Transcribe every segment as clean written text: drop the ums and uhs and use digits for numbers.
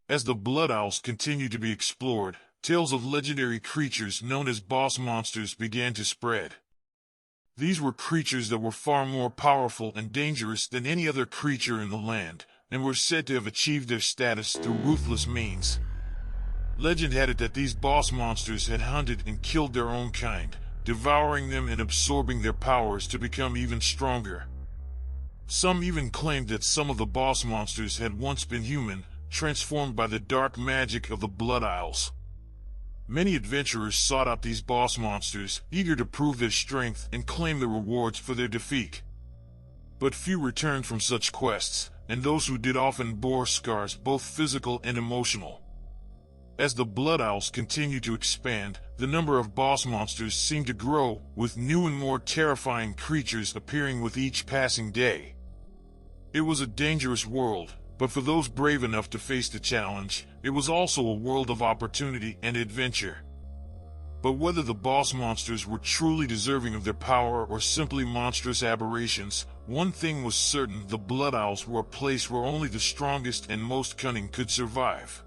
As the Blood Owls continued to be explored, tales of legendary creatures known as boss monsters began to spread. These were creatures that were far more powerful and dangerous than any other creature in the land, and were said to have achieved their status through ruthless means. Legend had it that these boss monsters had hunted and killed their own kind, devouring them and absorbing their powers to become even stronger. Some even claimed that some of the boss monsters had once been human, transformed by the dark magic of the Blood Isles. Many adventurers sought out these boss monsters, eager to prove their strength and claim the rewards for their defeat. But few returned from such quests, and those who did often bore scars both physical and emotional. As the Blood Owls continued to expand, the number of boss monsters seemed to grow, with new and more terrifying creatures appearing with each passing day. It was a dangerous world, but for those brave enough to face the challenge, it was also a world of opportunity and adventure. But whether the boss monsters were truly deserving of their power or simply monstrous aberrations, one thing was certain: the Blood Owls were a place where only the strongest and most cunning could survive.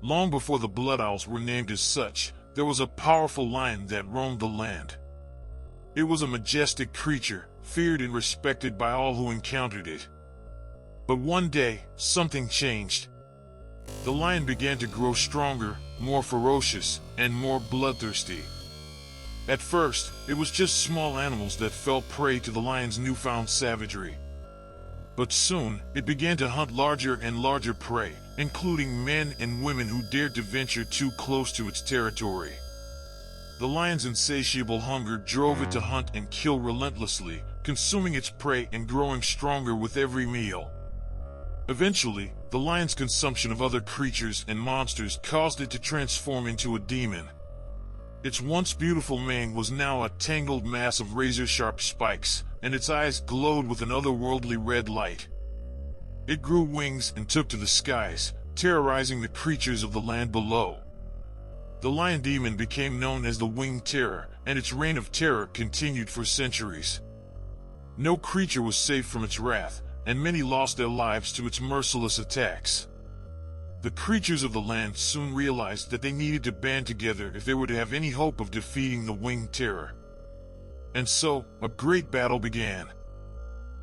Long before the Blood Owls were named as such, there was a powerful lion that roamed the land. It was a majestic creature, feared and respected by all who encountered it. But one day, something changed. The lion began to grow stronger, more ferocious, and more bloodthirsty. At first, it was just small animals that fell prey to the lion's newfound savagery. But soon, it began to hunt larger and larger prey, including men and women who dared to venture too close to its territory. The lion's insatiable hunger drove it to hunt and kill relentlessly, consuming its prey and growing stronger with every meal. Eventually, the lion's consumption of other creatures and monsters caused it to transform into a demon. Its once beautiful mane was now a tangled mass of razor-sharp spikes, and its eyes glowed with an otherworldly red light. It grew wings and took to the skies, terrorizing the creatures of the land below. The lion demon became known as the Winged Terror, and its reign of terror continued for centuries. No creature was safe from its wrath, and many lost their lives to its merciless attacks. The creatures of the land soon realized that they needed to band together if they were to have any hope of defeating the Winged Terror. And so, a great battle began.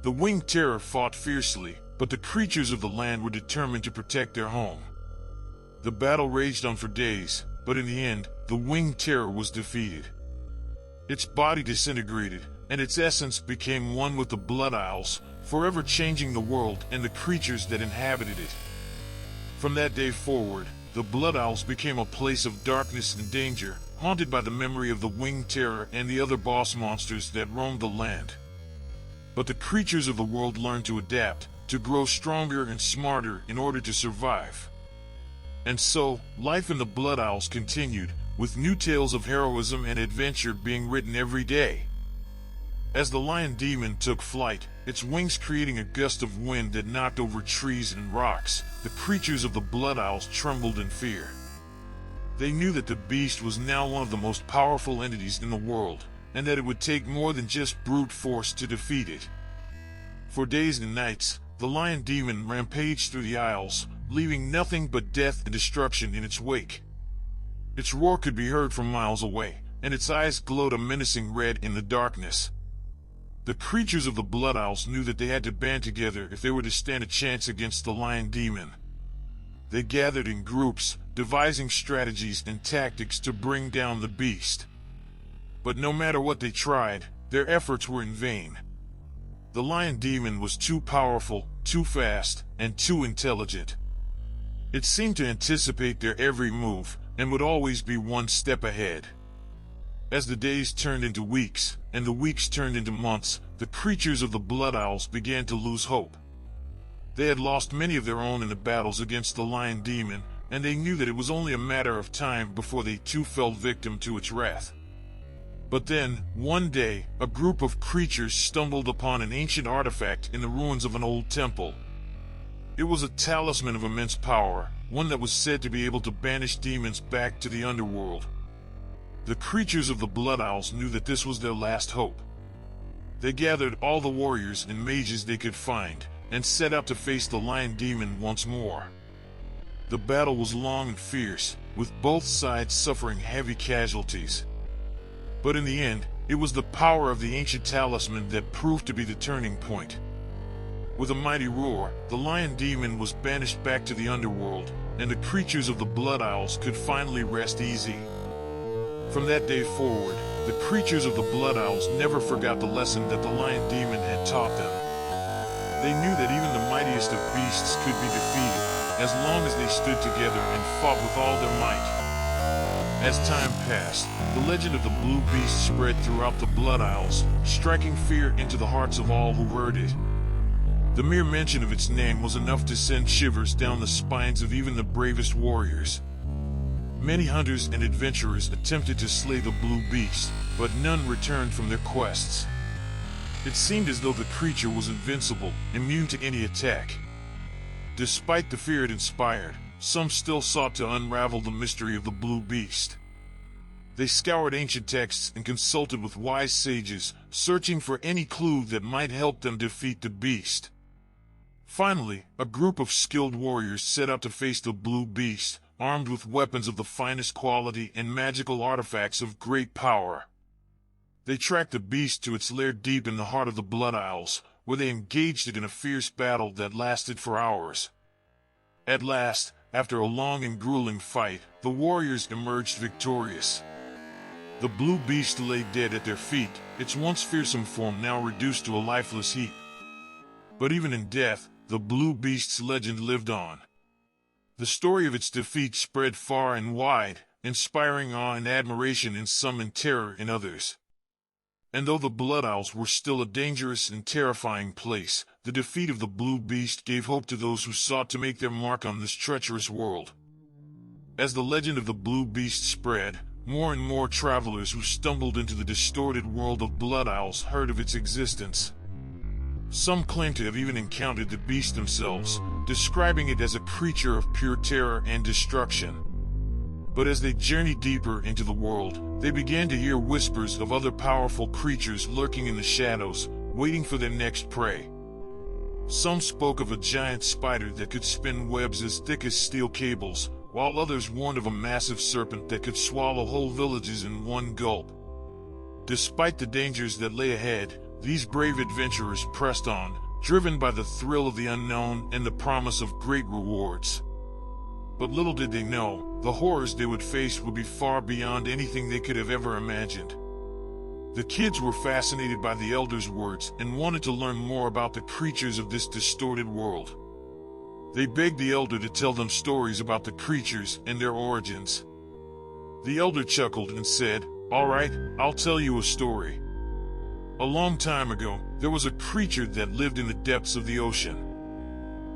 The Winged Terror fought fiercely, but the creatures of the land were determined to protect their home. The battle raged on for days, but in the end, the Winged Terror was defeated. Its body disintegrated, and its essence became one with the Blood Isles, forever changing the world and the creatures that inhabited it. From that day forward, the Blood Owls became a place of darkness and danger, haunted by the memory of the Winged Terror and the other boss monsters that roamed the land. But the creatures of the world learned to adapt, to grow stronger and smarter in order to survive. And so, life in the Blood Owls continued, with new tales of heroism and adventure being written every day. As the lion demon took flight, its wings creating a gust of wind that knocked over trees and rocks, the creatures of the Blood Owls trembled in fear. They knew that the beast was now one of the most powerful entities in the world, and that it would take more than just brute force to defeat it. For days and nights, the lion demon rampaged through the Isles, leaving nothing but death and destruction in its wake. Its roar could be heard from miles away, and its eyes glowed a menacing red in the darkness. The creatures of the Blood Owls knew that they had to band together if they were to stand a chance against the lion demon. They gathered in groups, devising strategies and tactics to bring down the beast. But no matter what they tried, their efforts were in vain. The lion demon was too powerful, too fast, and too intelligent. It seemed to anticipate their every move, and would always be one step ahead. As the days turned into weeks, and the weeks turned into months, the creatures of the Blood Owls began to lose hope. They had lost many of their own in the battles against the lion demon, and they knew that it was only a matter of time before they too fell victim to its wrath. But then, one day, a group of creatures stumbled upon an ancient artifact in the ruins of an old temple. It was a talisman of immense power, one that was said to be able to banish demons back to the underworld. The creatures of the Blood Owls knew that this was their last hope. They gathered all the warriors and mages they could find, and set out to face the lion demon once more. The battle was long and fierce, with both sides suffering heavy casualties. But in the end, it was the power of the ancient talisman that proved to be the turning point. With a mighty roar, the lion demon was banished back to the underworld, and the creatures of the Blood Isles could finally rest easy. From that day forward, the creatures of the Blood Isles never forgot the lesson that the lion demon had taught them. They knew that even the mightiest of beasts could be defeated, as long as they stood together and fought with all their might. As time passed, the legend of the Blue Beast spread throughout the Blood Isles, striking fear into the hearts of all who heard it. The mere mention of its name was enough to send shivers down the spines of even the bravest warriors. Many hunters and adventurers attempted to slay the Blue Beast, but none returned from their quests. It seemed as though the creature was invincible, immune to any attack. Despite the fear it inspired, some still sought to unravel the mystery of the Blue Beast. They scoured ancient texts and consulted with wise sages, searching for any clue that might help them defeat the beast. Finally, a group of skilled warriors set out to face the Blue Beast, armed with weapons of the finest quality and magical artifacts of great power. They tracked the beast to its lair deep in the heart of the Blood Isles, where they engaged it in a fierce battle that lasted for hours. At last, after a long and grueling fight, the warriors emerged victorious. The Blue Beast lay dead at their feet, its once fearsome form now reduced to a lifeless heap. But even in death, the Blue Beast's legend lived on. The story of its defeat spread far and wide, inspiring awe and admiration in some and terror in others. And though the Blood Isles were still a dangerous and terrifying place, the defeat of the Blue Beast gave hope to those who sought to make their mark on this treacherous world. As the legend of the Blue Beast spread, more and more travelers who stumbled into the distorted world of Blood Isles heard of its existence. Some claim to have even encountered the beast themselves, describing it as a creature of pure terror and destruction. But as they journeyed deeper into the world, they began to hear whispers of other powerful creatures lurking in the shadows, waiting for their next prey. Some spoke of a giant spider that could spin webs as thick as steel cables, while others warned of a massive serpent that could swallow whole villages in one gulp. Despite the dangers that lay ahead, these brave adventurers pressed on, driven by the thrill of the unknown and the promise of great rewards. But little did they know, the horrors they would face would be far beyond anything they could have ever imagined. The kids were fascinated by the elders' words and wanted to learn more about the creatures of this distorted world. They begged the elder to tell them stories about the creatures and their origins. The elder chuckled and said, "All right, I'll tell you a story. A long time ago, there was a creature that lived in the depths of the ocean.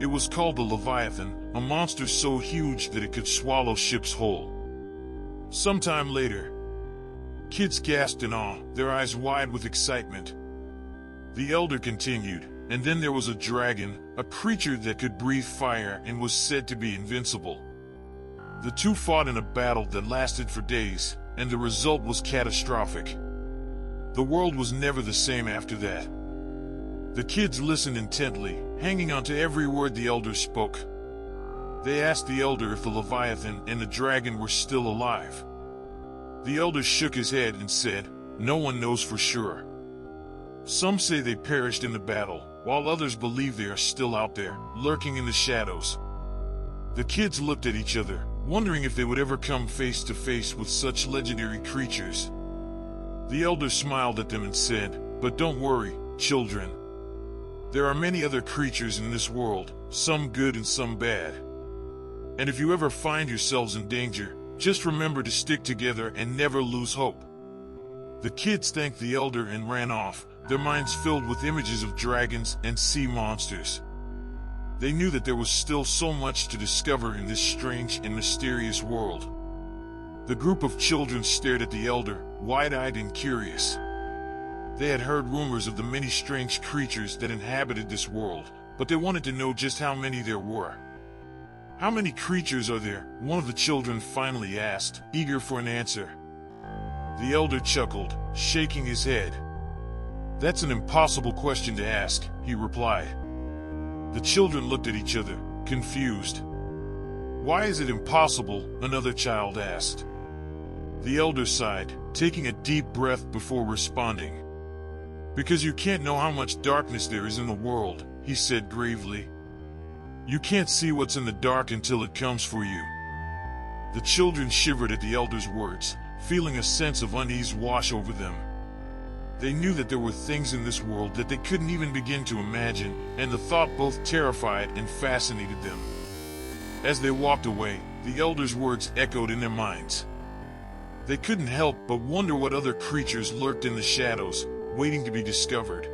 It was called the Leviathan, a monster so huge that it could swallow ships whole." Sometime later, kids gasped in awe, their eyes wide with excitement. The elder continued, "And then there was a dragon, a creature that could breathe fire and was said to be invincible. The two fought in a battle that lasted for days, and the result was catastrophic. The world was never the same after that." The kids listened intently, hanging on to every word the elder spoke. They asked the elder if the Leviathan and the dragon were still alive. The elder shook his head and said, "No one knows for sure. Some say they perished in the battle, while others believe they are still out there, lurking in the shadows." The kids looked at each other, wondering if they would ever come face to face with such legendary creatures. The elder smiled at them and said, "But don't worry, children. There are many other creatures in this world, some good and some bad. And if you ever find yourselves in danger, just remember to stick together and never lose hope." The kids thanked the elder and ran off, their minds filled with images of dragons and sea monsters. They knew that there was still so much to discover in this strange and mysterious world. The group of children stared at the elder, wide-eyed and curious. They had heard rumors of the many strange creatures that inhabited this world, but they wanted to know just how many there were. "How many creatures are there?" one of the children finally asked, eager for an answer. The elder chuckled, shaking his head. "That's an impossible question to ask," he replied. The children looked at each other, confused. "Why is it impossible?" another child asked. The elder sighed, taking a deep breath before responding. "Because you can't know how much darkness there is in the world," he said gravely. "You can't see what's in the dark until it comes for you." The children shivered at the elder's words, feeling a sense of unease wash over them. They knew that there were things in this world that they couldn't even begin to imagine, and the thought both terrified and fascinated them. As they walked away, the elder's words echoed in their minds. They couldn't help but wonder what other creatures lurked in the shadows, waiting to be discovered.